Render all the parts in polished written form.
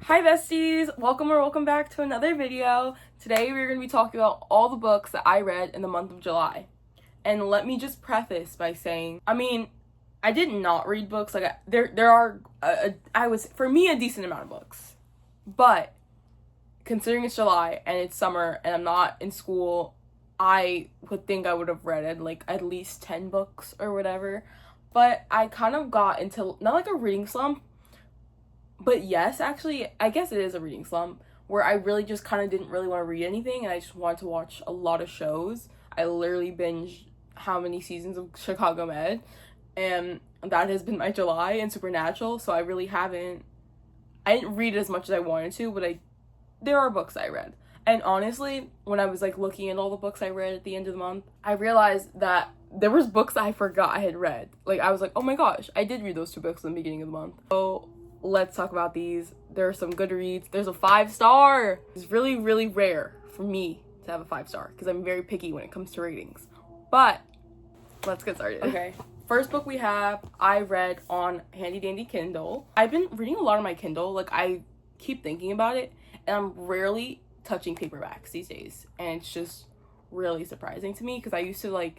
Hi besties! Welcome back to another video. Today we're going to be talking about all the books that I read in the month of July. And let me just preface by saying, I did not read books. There are, for me, a decent amount of books. But, considering it's July and it's summer and I'm not in school, I would think I would have read at least 10 books or whatever. But I kind of got into, not like a reading slump, but yes, actually, I guess it is a reading slump where I really just kind of didn't really want to read anything and I just wanted to watch a lot of shows. I literally binged how many seasons of Chicago Med, and that has been my July, and Supernatural, so I didn't read as much as I wanted to, but there are books I read. And honestly, when I was looking at all the books I read at the end of the month, I realized that there was books I forgot I had read. I was like, oh my gosh, I did read those 2 books in the beginning of the month. So let's talk about these. There are some good reads. There's a 5-star. It's really, really rare for me to have a 5-star because I'm very picky when it comes to ratings. But let's get started. Okay. First book I read on Handy Dandy Kindle. I've been reading a lot on my Kindle. I keep thinking about it, and I'm rarely touching paperbacks these days. And it's just really surprising to me because I used to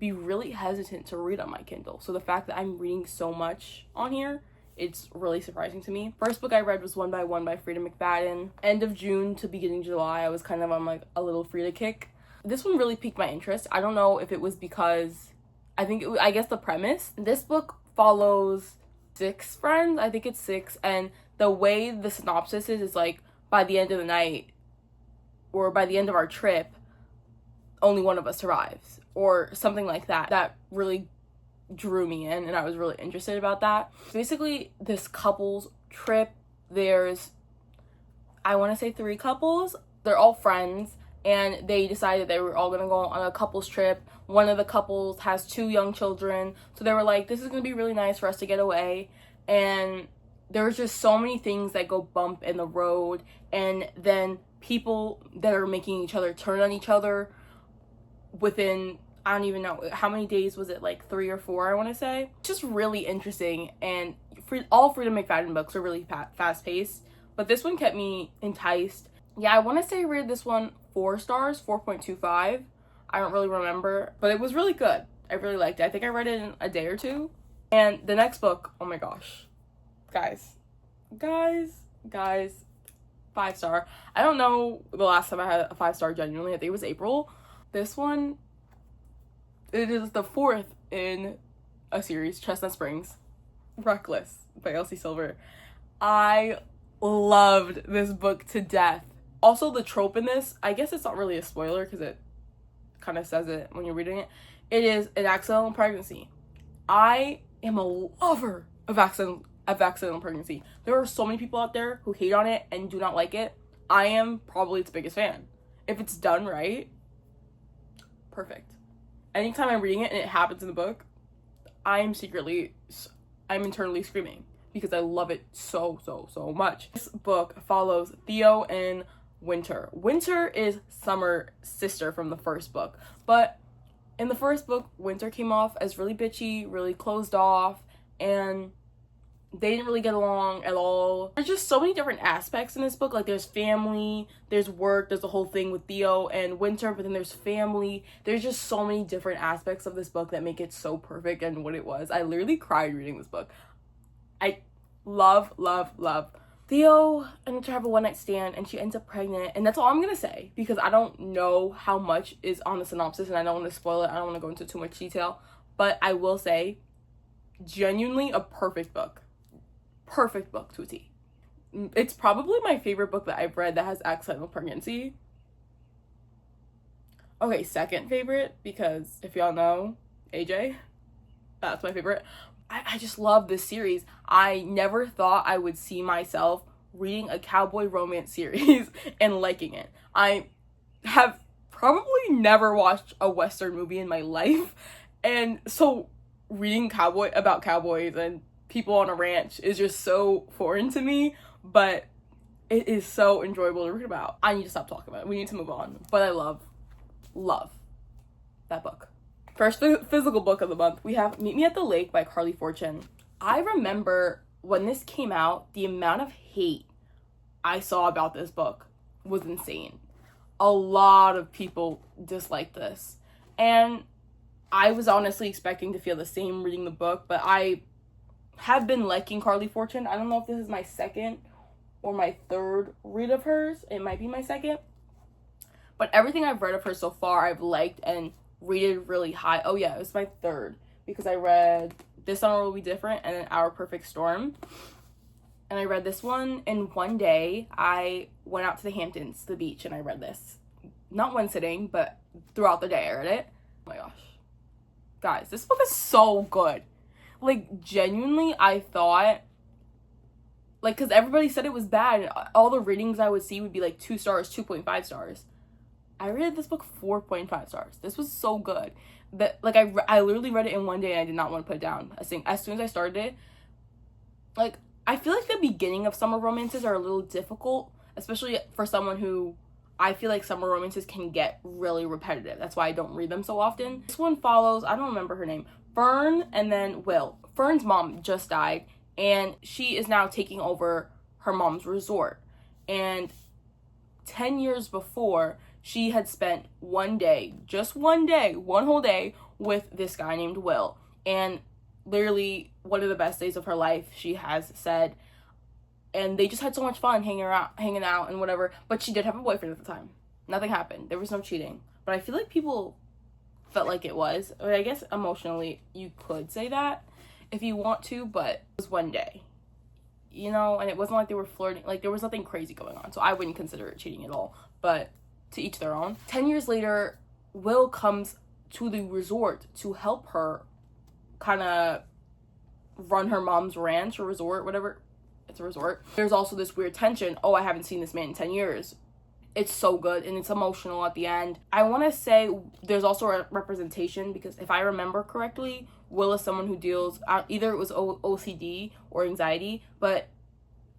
be really hesitant to read on my Kindle. So the fact that I'm reading so much on here, it's really surprising to me. First book I read was One by One by Freida McFadden. End of June to beginning July, I was kind of on a little Freida kick. This one really piqued my interest. I don't know if it was because, I guess the premise. This book follows 6 friends, I think it's 6, and the way the synopsis is by the end of the night, or by the end of our trip, only one of us survives, or something like that. That really drew me in, and I was really interested about that. Basically, this couple's trip, there's, I want to say 3 couples. They're all friends, and they decided they were all going to go on a couple's trip. One of the couples has 2 young children, so they were like, this is going to be really nice for us to get away. And there's just so many things that go bump in the road, and then people that are making each other turn on each other within, I don't even know, how many days was it, 3 or 4, I want to say. It's just really interesting, and all Freida McFadden books are really fast-paced, but this one kept me enticed. Yeah, I want to say I rated this one 4 stars, 4.25. I don't really remember, but it was really good. I really liked it. I think I read it in a day or 2. And the next book, oh my gosh. Guys, 5-star. I don't know the last time I had a 5-star genuinely. I think it was April. This one, it is the 4th in a series, Chestnut Springs. Reckless by Elsie Silver. I loved this book to death. Also, the trope in this, I guess it's not really a spoiler because it kind of says it when you're reading it. It is an accidental pregnancy. I am a lover of accidental pregnancy. There are so many people out there who hate on it and do not like it. I am probably its biggest fan. If it's done right, perfect. Anytime I'm reading it and it happens in the book, I'm internally screaming because I love it so much. This book follows Theo and Winter. Winter is Summer's sister from the first book, but in the first book, Winter came off as really bitchy, really closed off, and they didn't really get along at all. There's just so many different aspects in this book. There's family, there's work, there's the whole thing with Theo and Winter, but then there's family. There's just so many different aspects of this book that make it so perfect and what it was. I literally cried reading this book. I love Theo and Winter have a one-night stand, and she ends up pregnant, and that's all I'm gonna say because I don't know how much is on the synopsis, and I don't want to spoil it. I don't want to go into too much detail, but I will say, genuinely a perfect book to a T. It's probably my favorite book that I've read that has accidental pregnancy. Okay, second favorite, because if y'all know, AJ, that's my favorite. I just love this series. I never thought I would see myself reading a cowboy romance series and liking it. I have probably never watched a Western movie in my life, and so reading about cowboys and people on a ranch is just so foreign to me, but it is so enjoyable to read about. I need to stop talking about it. We need to move on. But I love that book. First physical book of the month, we have Meet Me at the Lake by Carly Fortune. I remember when this came out, the amount of hate I saw about this book was insane. A lot of people disliked this. And I was honestly expecting to feel the same reading the book, but I have been liking Carly Fortune. I don't know if this is my second or my third read of hers. It might be my second. But everything I've read of her so far, I've liked and rated really high. Oh yeah, it was my third, because I read This Summer Will Be Different and then Our Perfect Storm. And I read this one in one day. I went out to the Hamptons, to the beach, and I read this. Not one sitting, but throughout the day I read it. Oh my gosh. Guys, this book is so good. Like, genuinely, I thought, like, because everybody said it was bad, and all the ratings I would see would be, like, 2 stars, 2.5 stars. I rated this book 4.5 stars. This was so good. That, like, I literally read it in one day, and I did not want to put it down. As soon as I started it, like, I feel like the beginning of summer romances are a little difficult, especially for someone who, I feel like summer romances can get really repetitive. That's why I don't read them so often. This one follows, I don't remember her name, Fern and then Will. Fern's mom just died, and she is now taking over her mom's resort. And 10 years before, she had spent one day, just one day, one whole day with this guy named Will. And literally one of the best days of her life, she has said. And they just had so much fun hanging out and whatever. But she did have a boyfriend at the time. Nothing happened. There was no cheating. But I feel like people felt like it was. I guess emotionally you could say that if you want to, but it was one day. You know, and it wasn't like they were flirting. Like, there was nothing crazy going on. So I wouldn't consider it cheating at all. But to each their own. 10 years later, Will comes to the resort to help her kind of run her mom's ranch or resort, whatever. It's a resort. There's also this weird tension. Oh, I haven't seen this man in 10 years. It's so good, and it's emotional at the end. I want to say there's also a representation, because if I remember correctly, Will is someone who deals, either it was OCD or anxiety, but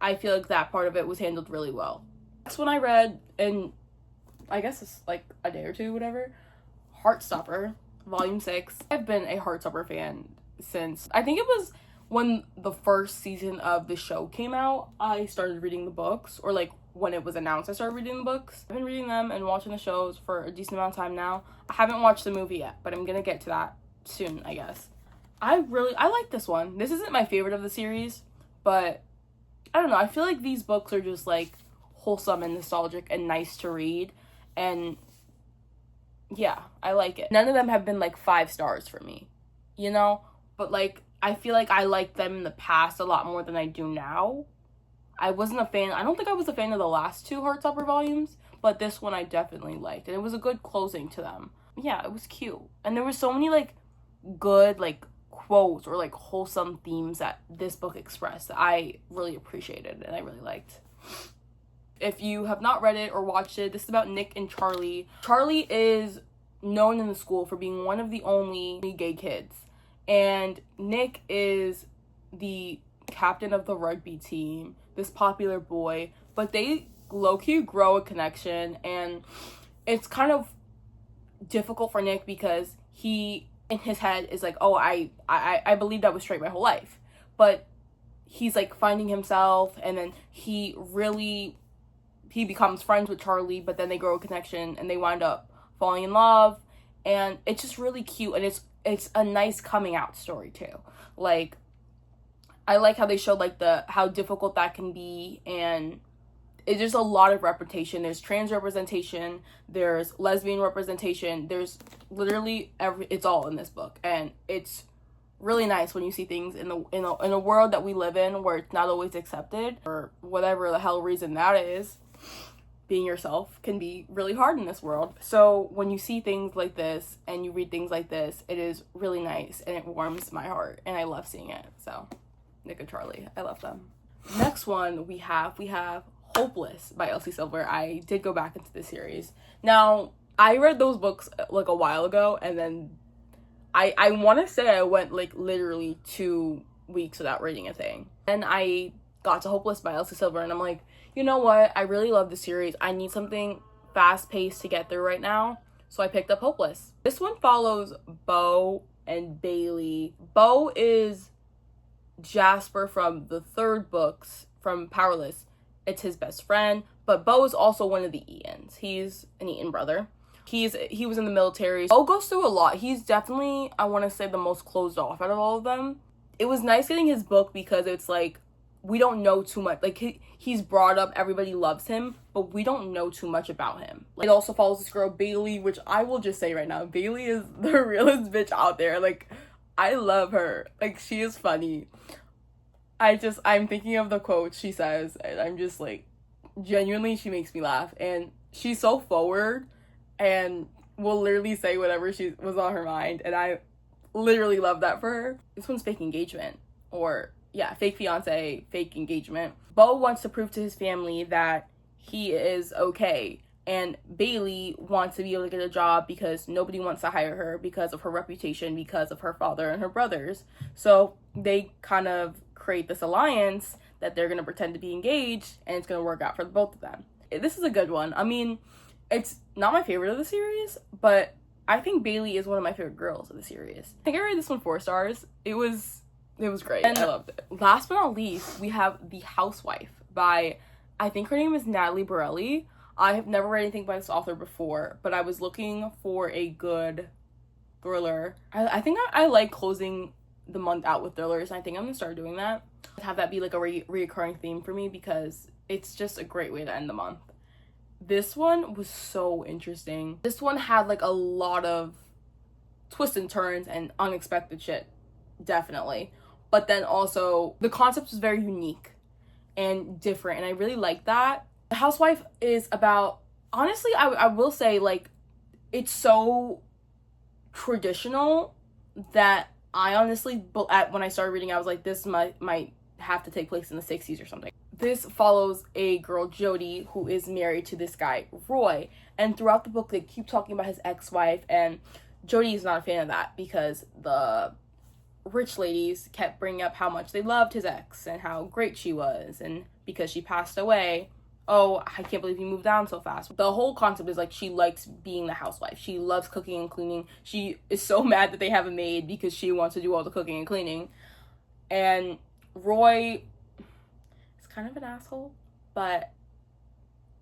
I feel like that part of it was handled really well. Next one I read, and I guess it's like a day or two, whatever, Heartstopper, Volume 6. I've been a Heartstopper fan since, I think it was when the first season of the show came out. I started reading the books, or like when it was announced I started reading the books. I've been reading them and watching the shows for a decent amount of time now. I haven't watched the movie yet, but I'm gonna get to that soon, I guess. I like this one. This isn't my favorite of the series, but I don't know, I feel like these books are just like wholesome and nostalgic and nice to read, and yeah, I like it. None of them have been like 5 stars for me, you know, but like I feel like I liked them in the past a lot more than I do now. I wasn't a fan. I don't think I was a fan of the last 2 Heartstopper volumes, but this one I definitely liked, and it was a good closing to them. Yeah, it was cute, and there were so many like good like quotes or like wholesome themes that this book expressed that I really appreciated and I really liked. If you have not read it or watched it, this is about Nick and Charlie. Charlie is known in the school for being one of the only gay kids, and Nick is the captain of the rugby team, this popular boy, but they low-key grow a connection, and it's kind of difficult for Nick because he, in his head, is like, oh, I believed I was straight my whole life, but he's like finding himself, and then he becomes friends with Charlie, but then they grow a connection and they wind up falling in love, and it's just really cute, and it's a nice coming out story too. Like, I like how they showed like how difficult that can be, and it's just a lot of representation. There's trans representation, there's lesbian representation, there's literally it's all in this book, and it's really nice when you see things in a world that we live in where it's not always accepted, or whatever the hell reason that is. Being yourself can be really hard in this world. So when you see things like this and you read things like this, it is really nice and it warms my heart, and I love seeing it. So Nick and Charlie, I love them. Next one we have Hopeless by Elsie Silver. I did go back into the series. Now, I read those books like a while ago, and then I want to say I went like literally 2 weeks without reading a thing. And I got to Hopeless by Elsie Silver, and I'm like, you know what? I really love the series. I need something fast-paced to get through right now. So I picked up Hopeless. This one follows Bo and Bailey. Bo is Jasper from the 3rd books from Powerless, it's his best friend. But Bo is also one of the Ians. He's an Eaton brother. He was in the military. Bo goes through a lot. He's definitely, I want to say, the most closed off out of all of them. It was nice getting his book because it's like, we don't know too much. Like, he's brought up, everybody loves him, but we don't know too much about him. Like, it also follows this girl, Bailey, which I will just say right now, Bailey is the realest bitch out there. Like, I love her. Like, she is funny. I'm thinking of the quote she says, and I'm just like, genuinely, she makes me laugh. And she's so forward and will literally say whatever was on her mind. And I literally love that for her. This one's Fake Engagement, or yeah, Fake Fiance, Fake Engagement. Bo wants to prove to his family that he is okay, and Bailey wants to be able to get a job because nobody wants to hire her because of her reputation, because of her father and her brothers. So they kind of create this alliance that they're going to pretend to be engaged, and it's going to work out for both of them. This is a good one. I mean, it's not my favorite of the series, but I think Bailey is one of my favorite girls of the series. I think I rated this one 4 stars. It was great. And I loved it. Last but not least, we have The Housewife by, I think her name is Natalie Borelli. I have never read anything by this author before, but I was looking for a good thriller. I think I like closing the month out with thrillers, and I think I'm gonna start doing that. Have that be like a reoccurring theme for me because it's just a great way to end the month. This one was so interesting. This one had like a lot of twists and turns and unexpected shit, definitely. But then also the concept was very unique and different, and I really like that. The Housewife is about, honestly, I will say, like, it's so traditional that I honestly, when I started reading, I was like, this might have to take place in the 60s or something. This follows a girl, Jody, who is married to this guy, Roy. And throughout the book, they keep talking about his ex-wife, and Jody is not a fan of that because the rich ladies kept bringing up how much they loved his ex and how great she was, and because she passed away, oh, I can't believe he moved down so fast. The whole concept is like she likes being the housewife. She loves cooking and cleaning. She is so mad that they have a maid because she wants to do all the cooking and cleaning. And Roy is kind of an asshole, but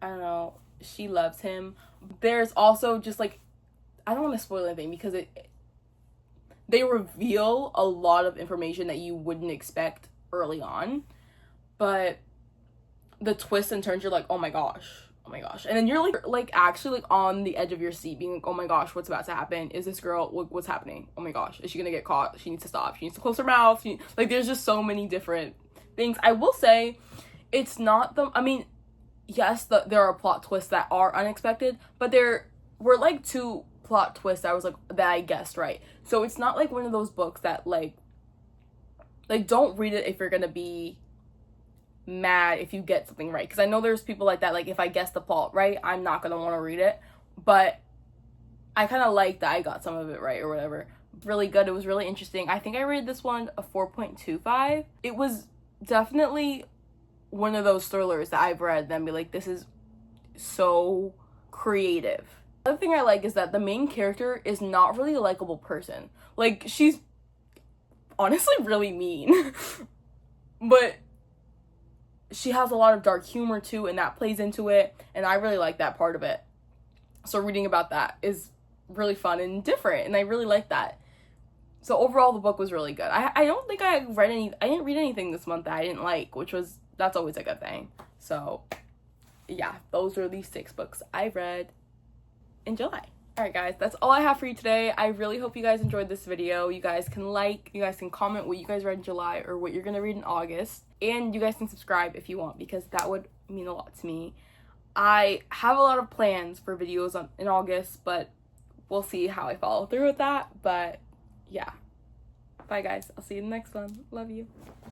I don't know, she loves him. There's also just like, I don't want to spoil anything because they reveal a lot of information that you wouldn't expect early on, but the twists and turns, you're like, oh my gosh, and then you're like actually like on the edge of your seat being like, oh my gosh, what's about to happen? Is this girl, what's happening? Oh my gosh, is she gonna get caught? She needs to stop, she needs to close her mouth. Like, there's just so many different things. I will say, it's not I mean, yes, there are plot twists that are unexpected, but there were like 2 plot twists that I guessed right. So it's not like one of those books that like don't read it if you're gonna be mad if you get something right, because I know there's people like that, like if I guess the plot right, I'm not gonna want to read it. But I kind of like that I got some of it right or whatever. Really good. It was really interesting. I think I rated this one a 4.25. It was definitely one of those thrillers that I've read and then be like, this is so creative. Another thing I like is that the main character is not really a likable person. Like, she's honestly really mean but she has a lot of dark humor too, and that plays into it, and I really like that part of it. So reading about that is really fun and different, and I really like that. So overall, the book was really good. I don't think I didn't read anything this month that I didn't like, that's always a good thing. So yeah, those are the 6 books I read in July. Alright guys, that's all I have for you today. I really hope you guys enjoyed this video. You guys can comment what you guys read in July or what you're gonna read in August. And you guys can subscribe if you want, because that would mean a lot to me. I have a lot of plans for videos in August, but we'll see how I follow through with that. But yeah. Bye guys. I'll see you in the next one. Love you.